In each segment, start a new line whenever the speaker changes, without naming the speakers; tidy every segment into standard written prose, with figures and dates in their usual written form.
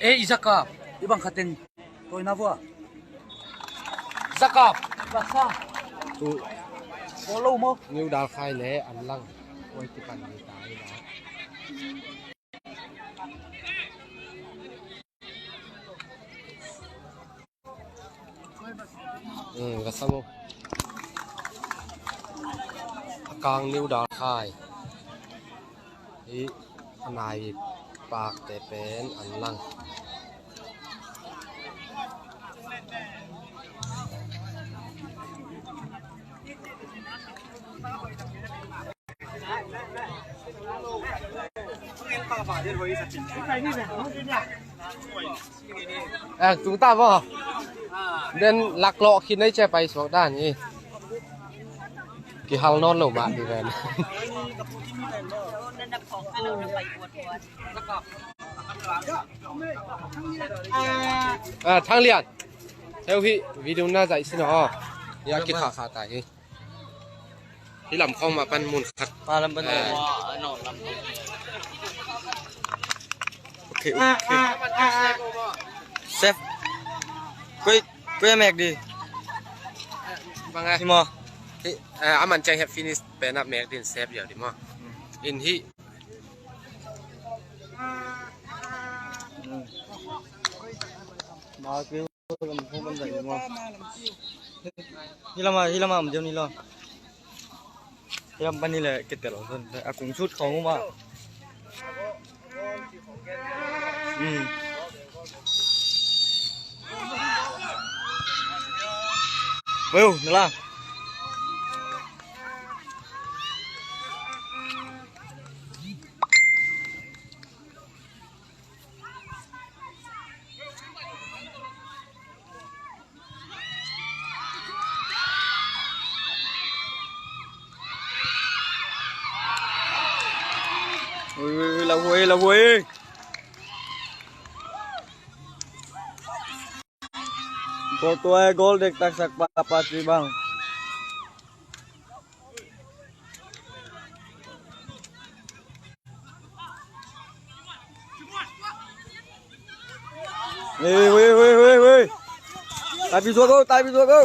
Izakap, ibang katen. Toy na buah. Zakap, basa.
Tu
Follow mo.
new dal khai le an lang oi ti pan ni tai na kasamo kang new dal khai i anai pak te pen an lang chúng ta vào nên lạc lọ khi nấy che bay xuống đàn nhỉ cái hàng non lẩu bạn thì về thang liền theo vị video na dạy xin nó ya cái khả khả tạiที่ลำคลองมาปั้นมูลขัดปลาลำปั้นโอเคเซฟกุยแม็กดีว่าไงพี่มออามันใจแฮปฟินิสเป็นอัพแม็กดินเซฟเดี๋ยวดิมออินที่มาเกี่ยวกับพวกมันใหญ่มอที่เรามามันเดี๋ยวนี้หรอyang pani le kita loh, aku shoot kau mah. Well, lah. Ui, là vui. Có tôi gol dek tak sak apa sih bang? Wih. Tapi suatu kau.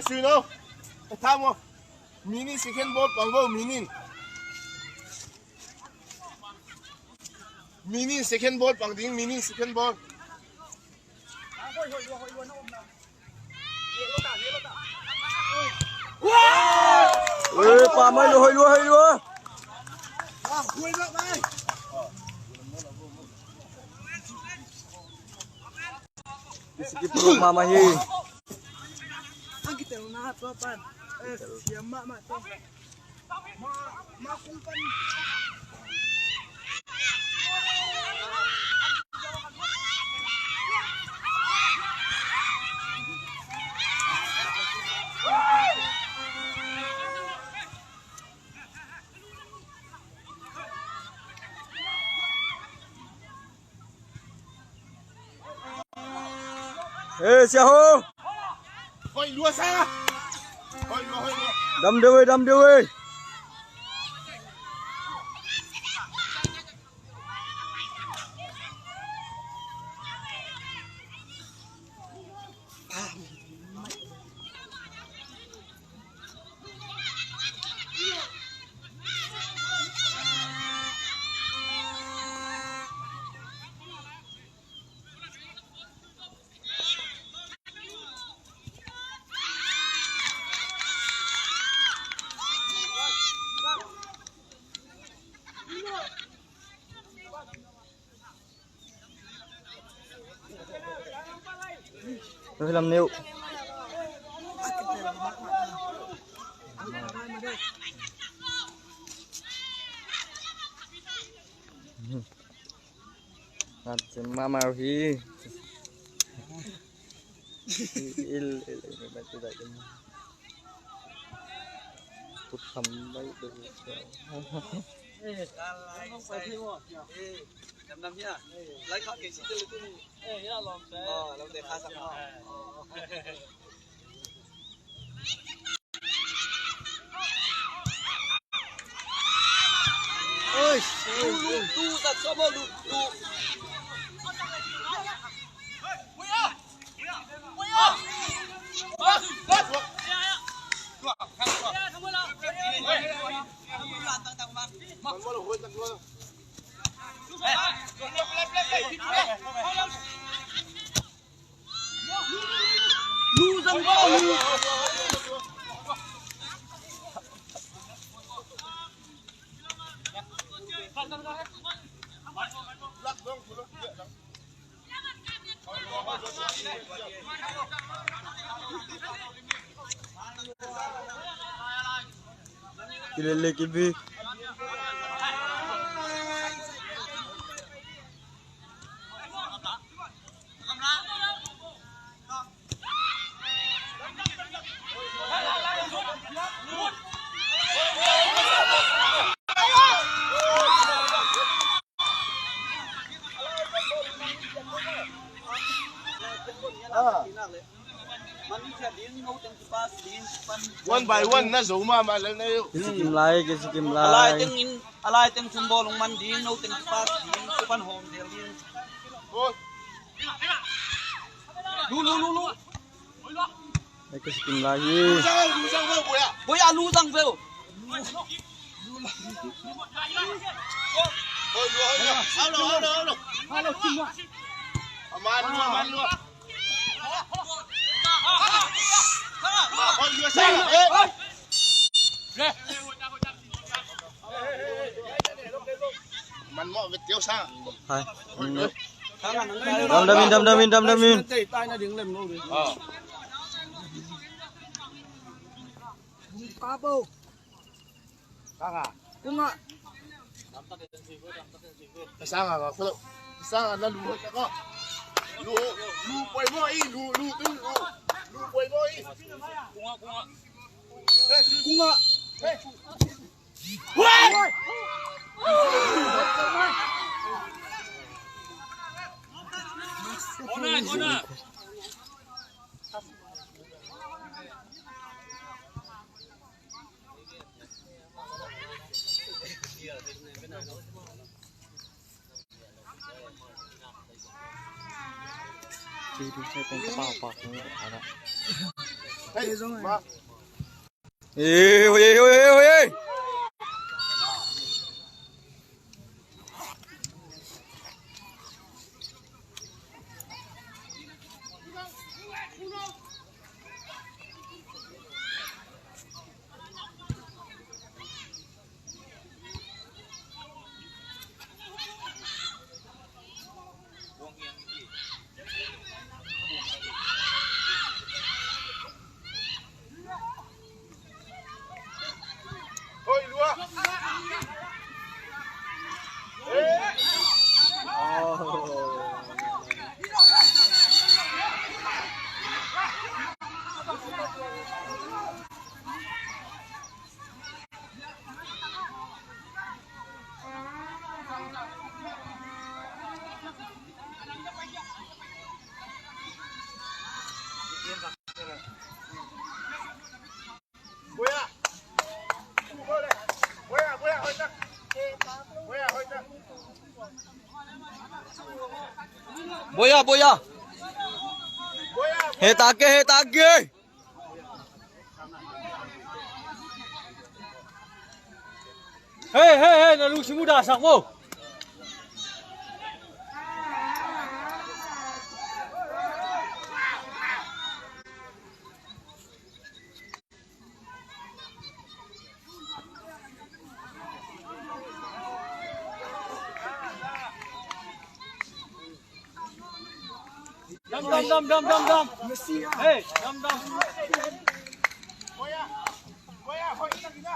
Suy đâu? Tham không? Mini second ball bằng vô mini. Mini second ball bằng tiếng mini second ball.
Ui, pa mới lùi lùa.
Khui nước đây.
Skip mama hi.
Kita nak apa pan? Siapa mak tu? Mak kumpan.
Xe hô.
Hồi lúa xa. Hồi lúa.
Đâm đưa ơi. Tôi làm nêu. Mama hi. Il
พุทธคำไว้ดู
Đâm đâm nhá. Lấy khó kìa, xin tư lực luôn. Lòng để khá sẵn họ. Ôi, đu giật số bộ đu. Lu dân vô lu.
Kilele kibi.
One by one na zo ma lang na yo.
Kisikim lai.
Alay teng symbol ng man din no teng pas din kupan home del din. Lu.
Kisikim lai.
Lu sang boya.
Boya lu sang veo.
Hello. Aman lu. Man mo vết tiêu sang.
Hai. Đâm.
Tai na ding lem no đi. Kapo.
Kanga.
Kunga.
Sang à, phelo. Sang na lu ko. Lu boy mo i lu boy mo i.
Kunga.
Kona.
Itu saya tengok apa ada.
Hey, ma.
Oi.
Oi, lua.
Boya.
Hetake. Hey, nalu si muda sak mo. Dam. Hey, dam.
Boya, hoi na kina.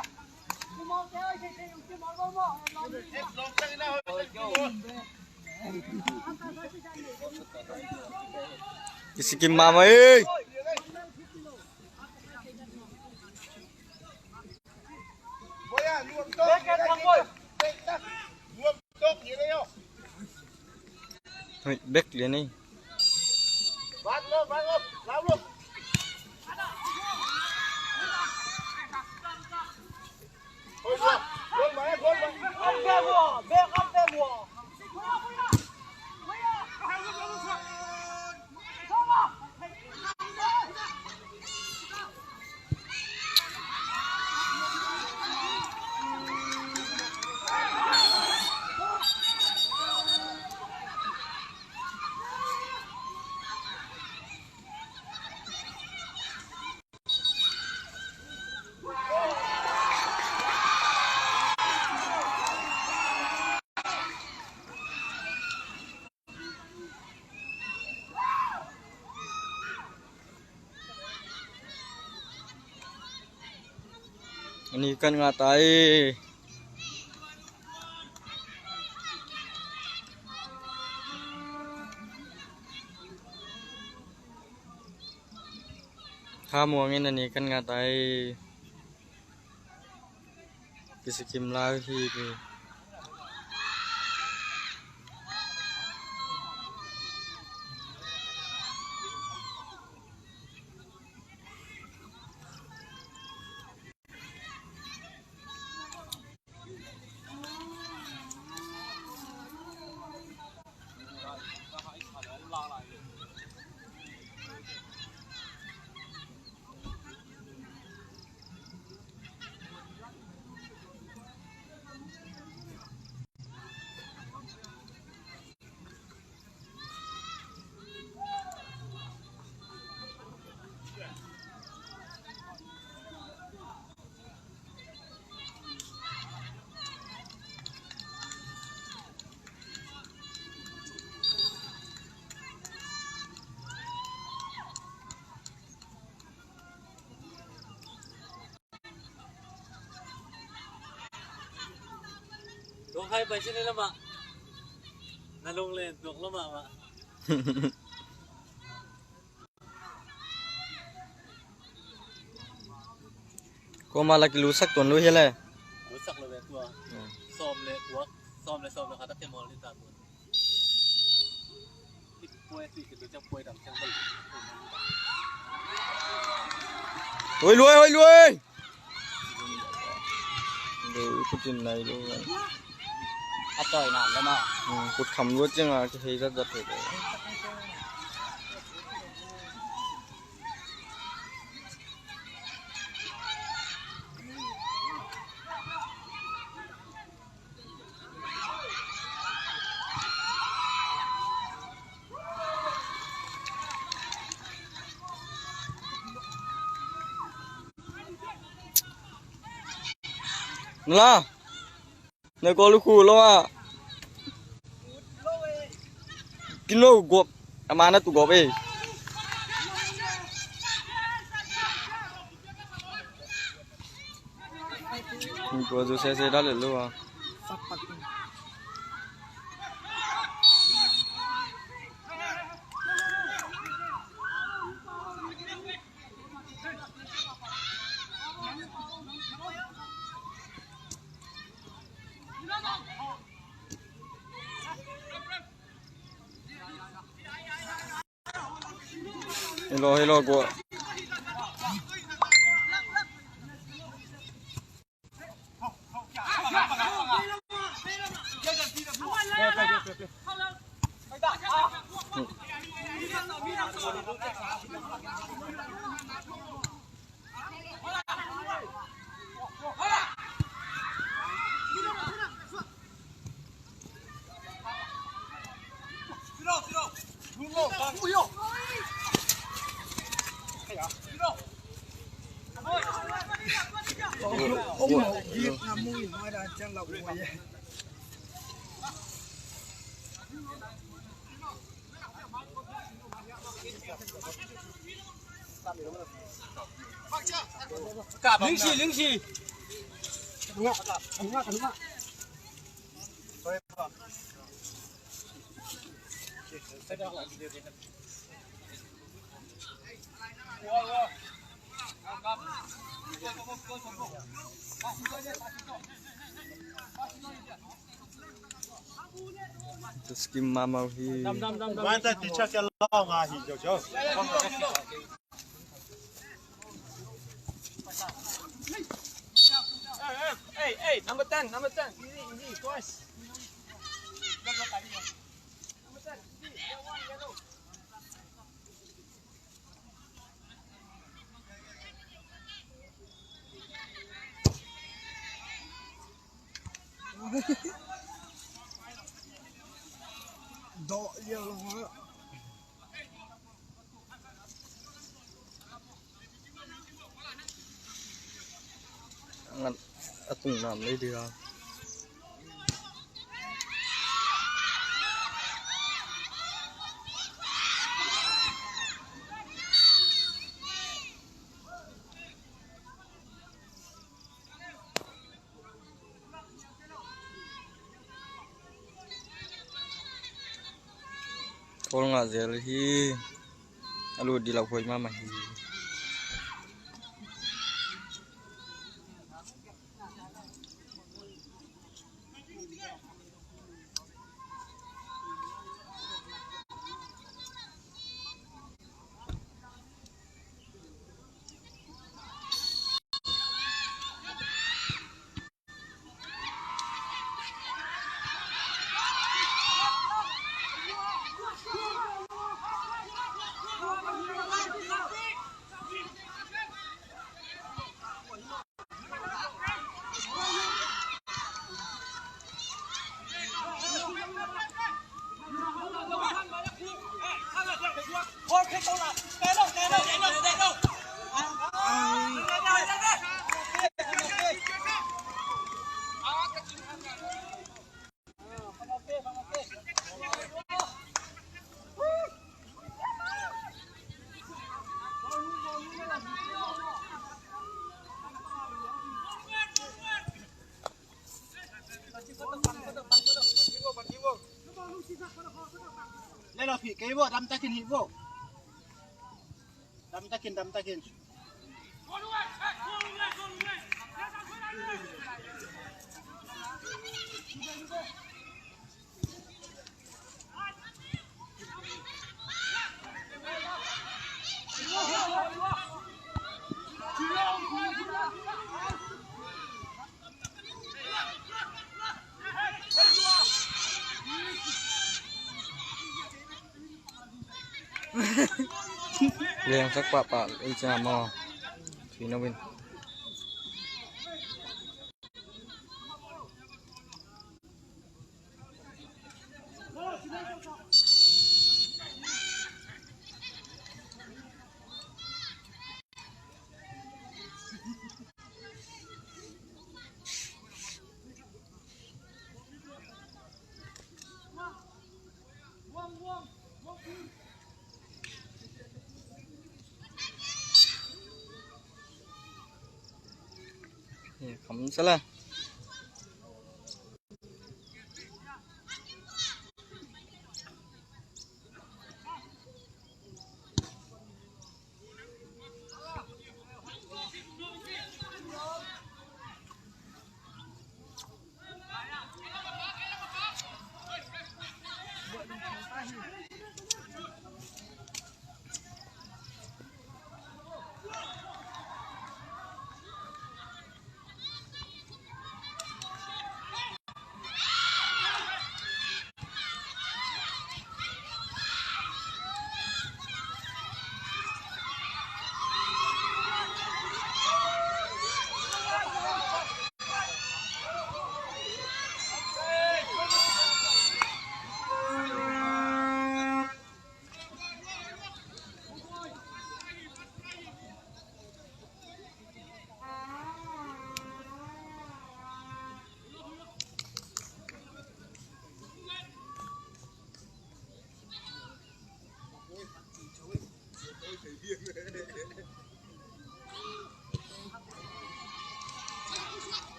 Kisikim mama eh. Ôi, bếch liền đi.
Bắt luôn, làm luôn. Thôi luôn, luôn mày.
Ăn bê bùa, ăn bê bùa.
Ini kan ngatai. Kamu angin ini kan ngatai. Kisikim lagi tu.
Tuh kayak baca ni lama. Nalung len, tuh lama mak.
Kau malah kilusak tuan lu hele.
Rusak lo betul. Som le kuak, som le kata kemol di tabun. Kue tu kita cakap kue dalam cangkul.
Oi lui. Rồi cái chuyện này luôn.
Atoy na lama.
Cột khẩm luôn chứ mà cái thấy rất giật rồi. Nala, này có lúc lâu à? Kilo gop, mana tu gop eh? Gua tu saya dah lalu ah. Hello gua. Lính xì. Đúng ạ. skim mama hi
Mata teacher ke lo nga hi jo jo.
Hey, number 10, easy, twice.
Do dia lo.
ngan atung nam lấy đi ra Kol nga zel hi alu di lau khoi mama hi
Lên lo phỉ cái bộ đâm ta kinh hit bộ. Đâm ta kinh.
Liang sắc bạ bạ ý cha mò thì nó bên khắm salah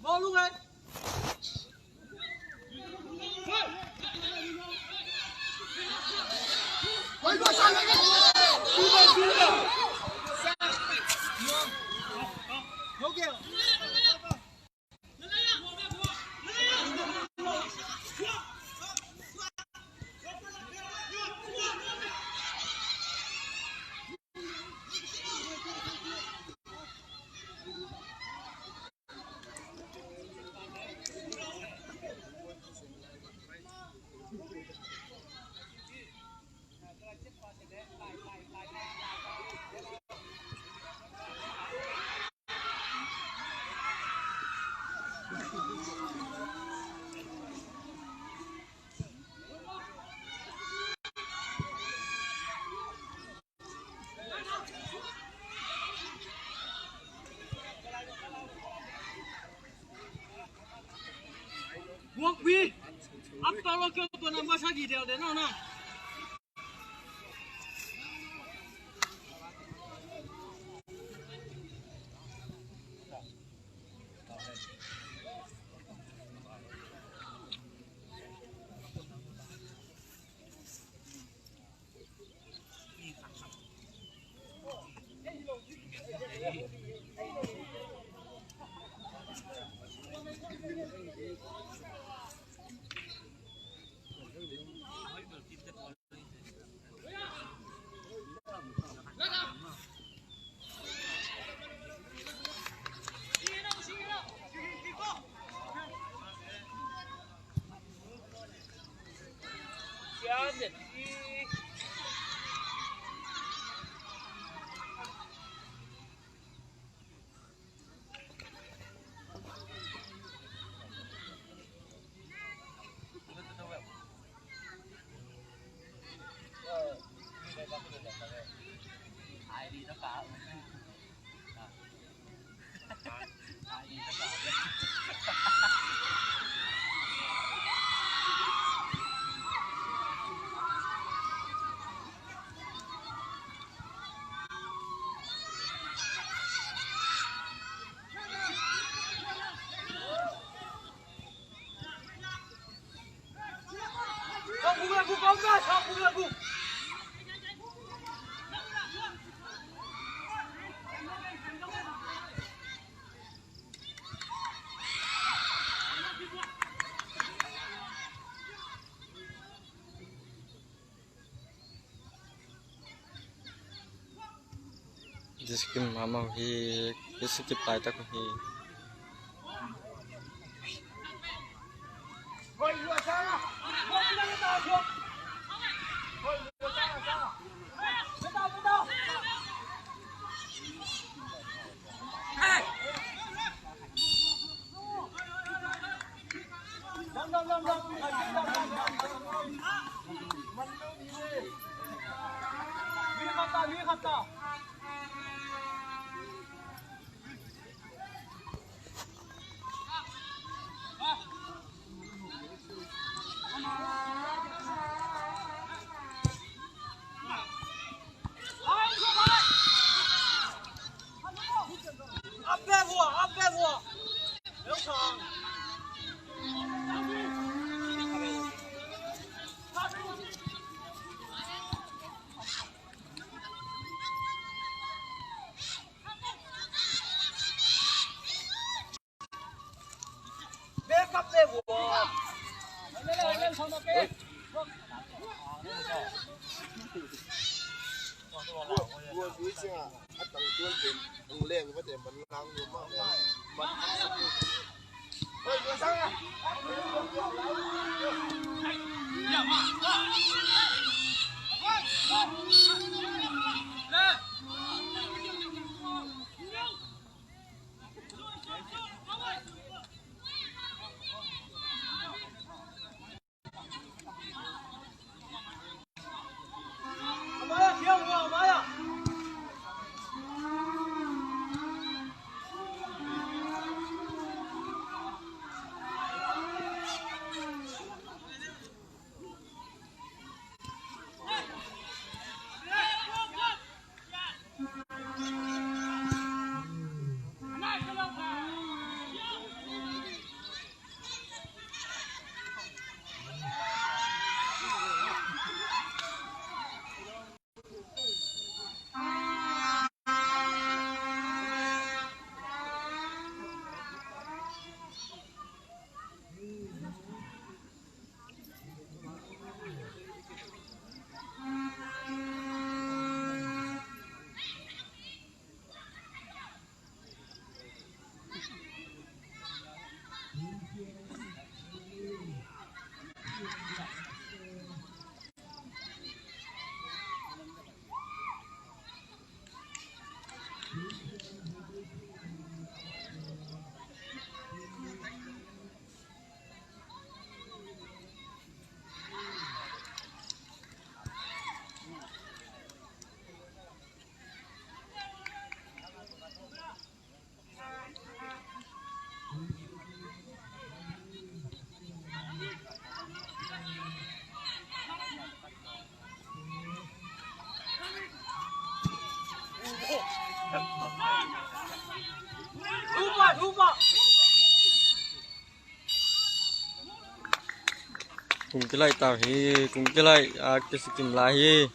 Bò luôn anh. Buộc vi áp tao lo kêu tuần làm bao sao gì đều đến nào nào.
Just kim mama hi skip pai tak hi.
Buat duit sih nggak, atang tuan pun, mulai yang kita menang rumah, hei dua sangat.
cùng cái lại tao hi cùng cái lại cái skin lá hi